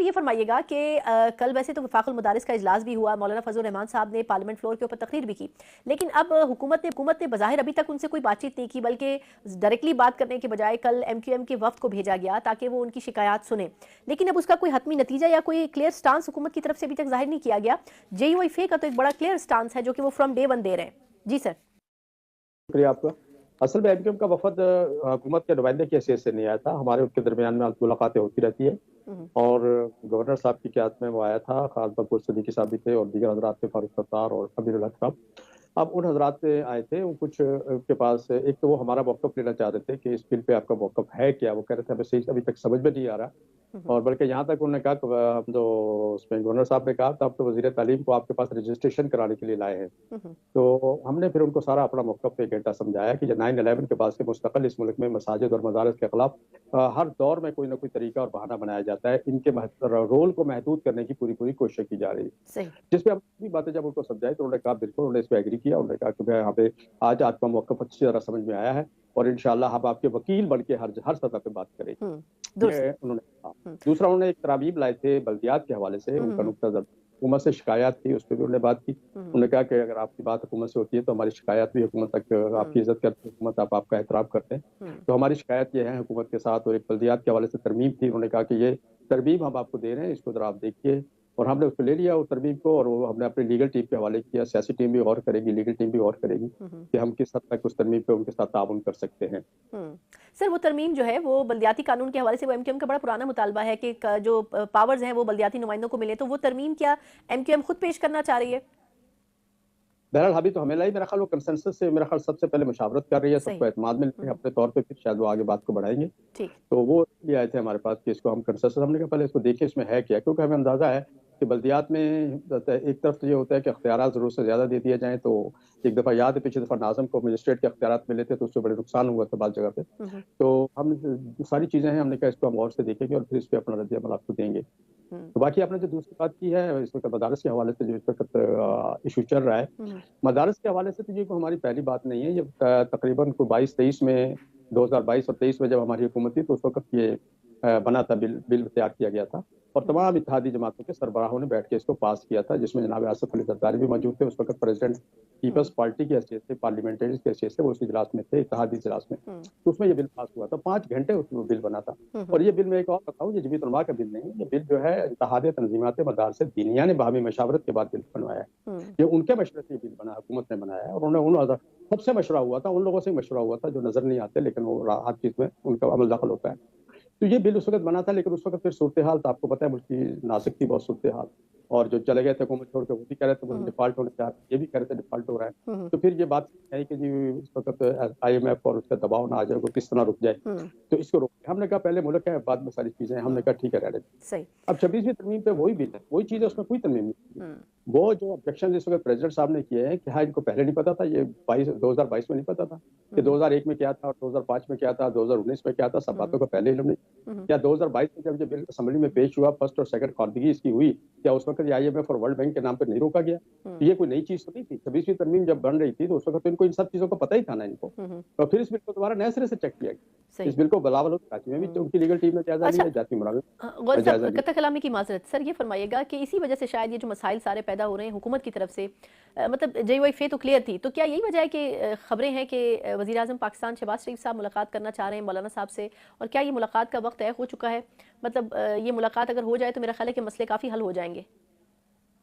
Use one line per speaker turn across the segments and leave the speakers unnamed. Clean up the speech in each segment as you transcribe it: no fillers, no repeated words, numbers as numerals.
یہ فرمائیے گا کہ کل ویسے تو وفاق المدارس کا اجلاس بھی ہوا، مولانا فضل الرحمان صاحب نے پارلیمنٹ فلور کے اوپر تقریر بھی کی، لیکن اب حکومت نے بظاہر ابھی تک ان سے کوئی بات چیت نہیں کی، بلکہ ڈائریکٹلی بات کرنے کے بجائے کل ایم کیو ایم کے وفد کو بھیجا گیا تاکہ وہ ان کی شکایات سنیں، لیکن اب اس کا کوئی حتمی نتیجہ یا کوئی کلیئر سٹانس حکومت کی طرف سے ابھی تک ظاہر نہیں کیا گیا۔ جے یو آئی فے کا تو ایک بڑا کلیئر سٹانس ہے جو کہ وہ فرام ڈے ون دے رہے ہیں۔ جی سر۔
شکریہ آپ کا۔ اصل میں ایم کیو ایم کا وفد حکومت کے نمائندے کی حیثیت سے نہیں آیا تھا، ہمارے ان کے درمیان میں ملاقاتیں ہوتی رہتی ہیں اور گورنر صاحب کی قیادت میں وہ آیا تھا، خاص مقبول صدیقی صاحب بھی تھے اور دیگر حضرات تھے، فاروق ستار اور امیر الحق صاحب۔ اب ان حضرات آئے تھے، وہ کچھ کے پاس ایک تو وہ ہمارا موقف لینا چاہ رہے تھے کہ اس بل پہ آپ کا موقف ہے کیا، وہ کہہ رہے تھے ہمیں صحیح ابھی تک سمجھ میں نہیں آ رہا، اور بلکہ یہاں تک انہوں نے کہا کہ ہم جو اس میں گورنر صاحب نے کہا تھا اب تو وزیر تعلیم کو آپ کے پاس رجسٹریشن کرانے کے لیے لائے ہیں، تو ہم نے پھر ان کو سارا اپنا موقف ایک گھنٹہ سمجھایا کہ 9/11 کے بعد سے مستقل اس ملک میں مساجد اور مدارس کے خلاف ہر دور میں کوئی نہ کوئی طریقہ اور بہانہ بنایا جاتا ہے، ان کے رول کو محدود کرنے کی پوری کوشش کی جا رہی ہے، جس پہ ہم باتیں جب ان کو سمجھائی تو انہوں نے کہا بالکل، انہوں نے اس پہ ایگری کیا، انہوں نے کہا کہ ہمیں آج آپ کا موقف اچھی طرح سمجھ میں آیا ہے اور انشاءاللہ ہم آپ کے وکیل بن کے ہر سطح پہ بات کریں گے، انہوں نے کہا۔ دوسرا انہوں نے ایک ترامیم لائے تھے بلدیات کے حوالے سے، ان کا نقطہ حکومت سے شکایات تھی، اس پہ بھی انہوں نے بات کی، انہوں نے کہا کہ اگر آپ کی بات حکومت سے ہوتی ہے تو ہماری شکایات بھی حکومت تک، آپ کی عزت کرتے ہیں حکومت، آپ کا احترام کرتے ہیں، تو ہماری شکایت یہ ہے حکومت کے ساتھ، اور ایک بلدیات کے حوالے سے ترمیم تھی، انہوں نے کہا کہ یہ ترمیم ہم آپ کو دے رہے ہیں، اس کو ذرا آپ دیکھیے، اور ہم نے اس کو لے لیا اور ترمیم کو، اور وہ ہم نے اپنی لیگل ٹیم کے حوالے کیا، سیاسی ٹیم بھی غور کرے گی، لیگل ٹیم بھی غور کرے گی کہ ہم کس حد تک اس ترمیم پہ ان کے ساتھ تعاون کر سکتے ہیں۔
سر وہ ترمیم جو ہے وہ بلدیاتی قانون کے حوالے سے وہ ایم کیو ایم کا بڑا پرانا مطالبہ ہے کہ جو پاورز ہیں وہ بلدیاتی نمائندوں کو ملے، تو وہ ترمیم کیا ایم کیو ایم خود پیش کرنا چاہ رہی ہے؟
بہرحال ابھی تو ہمیں لائی، میرا خیال وہ کنسنسس سے میرا خیال سب سے پہلے مشاورت کر رہی ہے، سب کو اعتماد مل رہی ہے اپنے طور پہ، پھر شاید وہ آگے بات کو بڑھائیں گے، تو وہ یہ آئے تھے ہمارے پاس کہ اس کو ہم کنسنسس، ہم نے کہا پہلے اس کو دیکھیں اس میں ہے کیا، کیونکہ ہمیں اندازہ ہے کہ بلدیات میں ایک طرف یہ ہوتا ہے کہ اختیارات ضرورت سے زیادہ دے دیے جائیں، تو ایک دفعہ یاد ہے پچھلی دفعہ ناظم کو مجسٹریٹ کے اختیارات ملے تھے تو اس سے بڑے نقصان ہوا تھا بعض جگہ پہ، تو ہم ساری چیزیں ہیں، ہم نے کہا اس کو ہم غور سے دیکھیں گے اور پھر اس پہ اپنا رد عمل آپ کو دیں گے۔ تو باقی آپ نے جو دوسری بات کی ہے اس وقت مدارس کے حوالے سے جو اس وقت ایشو چل رہا ہے، مدارس کے حوالے سے تو یہ ہماری پہلی بات نہیں ہے، یہ تقریباً 22-23 میں 2022 اور 23 میں جب ہماری حکومت تھی تو اس وقت یہ بنا تھا، بل تیار کیا گیا تھا اور تمام اتحادی جماعتوں کے سربراہوں نے بیٹھ کے اس کو پاس کیا تھا، جس میں جناب آصف علی زرداری بھی موجود تھے، اس وقت پریزیڈنٹ پیپلز پارٹی کی حیثیت سے، پارلیمنٹریز کی حیثیت سے وہ اس اجلاس میں تھے، اتحادی اجلاس میں، تو اس میں یہ بل پاس ہوا تھا، 5 گھنٹے اس میں بل بنا تھا، اور یہ بل میں ایک اور بتاؤں، یہ جمیعت علماء کا بل نہیں ہے، یہ بل جو ہے اتحادیہ تنظیمات مدارس دینیہ نے باہمی مشاورت کے بعد بل بنوایا ہے، یہ ان کے مشورے سے بل بنا، حکومت نے بنایا ہے، اور انہوں نے سب سے مشورہ ہوا تھا، ان لوگوں سے مشورہ ہوا تھا جو نظر نہیں آتے لیکن وہ ہر چیز میں ان کا عمل دخل ہوتا ہے، تو یہ بل اس وقت بنا تھا، لیکن اس وقت پھر صورتحال تو آپ کو پتہ ہے ملک کی نازک تھی بہت صورتحال، اور جو چلے گئے تھے حکومت چھوڑ کے وہ بھی کہہ رہے تھے وہ ڈیفالٹ ہونے جا رہے ہیں، یہ بھی کہہ رہے تھے ڈیفالٹ ہو رہا ہے، تو پھر یہ بات ہے کہ جی اس وقت آئی ایم ایف اور اس کا دباؤ نہ آ جائے، وہ کس طرح رک جائے، تو اس کو روک، ہم نے کہا پہلے ملک ہے بعد میں ساری چیزیں، ہم نے کہا ٹھیک ہے رہ لیتے، اب 26ویں ترمیم پہ وہی بل ہے، وہی چیز ہے، اس میں کوئی ترمیم نہیں، وہ جو آبجیکشن جس وقت پریزیڈنٹ صاحب نے کیے ہیں کہ ہاں ان کو پہلے نہیں پتا تھا، یہ 2022 میں نہیں پتا تھا کہ 2001 میں کیا تھا اور 2005 میں کیا تھا، 2019 میں کیا تھا، سب باتوں کو پہلے علم نہیں، کیا 2022 میں جب یہ بل اسمبلی میں پیش ہوا، فرسٹ اور سیکنڈ خواندگی اس کی ہوئی، کیا اس وقت یہ آئی ایم ایف اور ورلڈ بینک کے نام پہ نہیں روکا گیا؟ یہ کوئی نئی چیز تو نہیں تھی، 26ویں ترمیم جب بن رہی تھی تو اس وقت ان کو ان سب چیزوں کو پتہ ہی تھا نا ان کو، اور پھر اس بل کو دوبارہ نئے سرے سے چیک کیا گیا، اس بل کو بلاول کراچی میں بھی ان کی لیگل ٹیم نے جائزہ لیا، جاتی
غور صاحب قطع کلامی کی معذرت، سر یہ فرمائیے گا کہ اسی وجہ سے شاید یہ جو مسائل سارے پیدا ہو رہے ہیں حکومت کی طرف سے، مطلب جے یو آئی فے تو کلیئر تھی، تو کیا یہی وجہ ہے کہ خبریں ہیں کہ وزیر اعظم پاکستان شہباز شریف صاحب ملاقات کرنا چاہ رہے ہیں مولانا صاحب سے، اور کیا یہ ملاقات کا وقت طے ہو چکا ہے؟ مطلب یہ ملاقات اگر ہو جائے تو میرا خیال ہے کہ مسئلے کافی حل ہو جائیں گے۔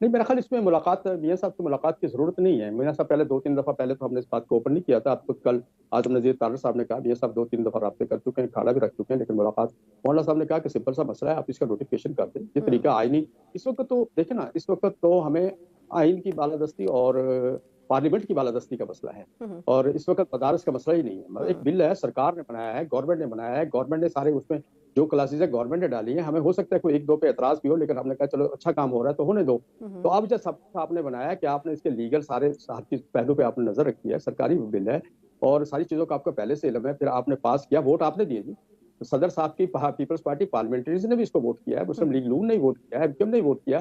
نہیں، میرا خیال اس میں ملاقات میاں صاحب سے ملاقات کی ضرورت نہیں ہے، میاں صاحب پہلے 2-3 دفعہ پہلے تو ہم نے اس بات کو اوپن نہیں کیا تھا، اب خود کل اعظم نذیر طارق صاحب نے کہا میاں صاحب 2-3 دفعہ رابطے کر چکے ہیں، کھانا بھی رکھ چکے ہیں، لیکن ملاقات، مولانا صاحب نے کہا کہ سمپل سا مسئلہ ہے، آپ اس کا نوٹیفکیشن کر دیں، یہ طریقہ آئینی اس وقت تو دیکھیں نا، اس وقت تو ہمیں آئین کی بالادستی اور پارلیمنٹ کی بالادستی کا مسئلہ ہے، اور اس وقت مدارس کا مسئلہ ہی نہیں ہے، ایک بل ہے سرکار نے بنایا ہے، گورنمنٹ نے بنایا ہے، گورنمنٹ نے سارے اس میں جو کلاسز ہے گورنمنٹ نے ڈالی ہیں، ہمیں ہو سکتا ہے کوئی 1-2 پہ اعتراض بھی ہو، لیکن ہم نے کہا چلو اچھا کام ہو رہا ہے تو ہونے دو، تو اب جب سب کچھ آپ نے بنایا کہ آپ نے اس کے لیگل سارے پہلو پہ آپ نے نظر رکھی ہے، سرکاری بل ہے اور ساری چیزوں کا آپ کو پہلے سے علم ہے، پھر آپ نے پاس کیا، ووٹ آپ نے دیے جی، صدر صاحب کی پیپلز پارٹی پارلیمنٹریز نے بھی اس کو ووٹ کیا ہے، مسلم لیگ نون نے ووٹ کیا ہے، ایم کیو ایم نے ووٹ کیا،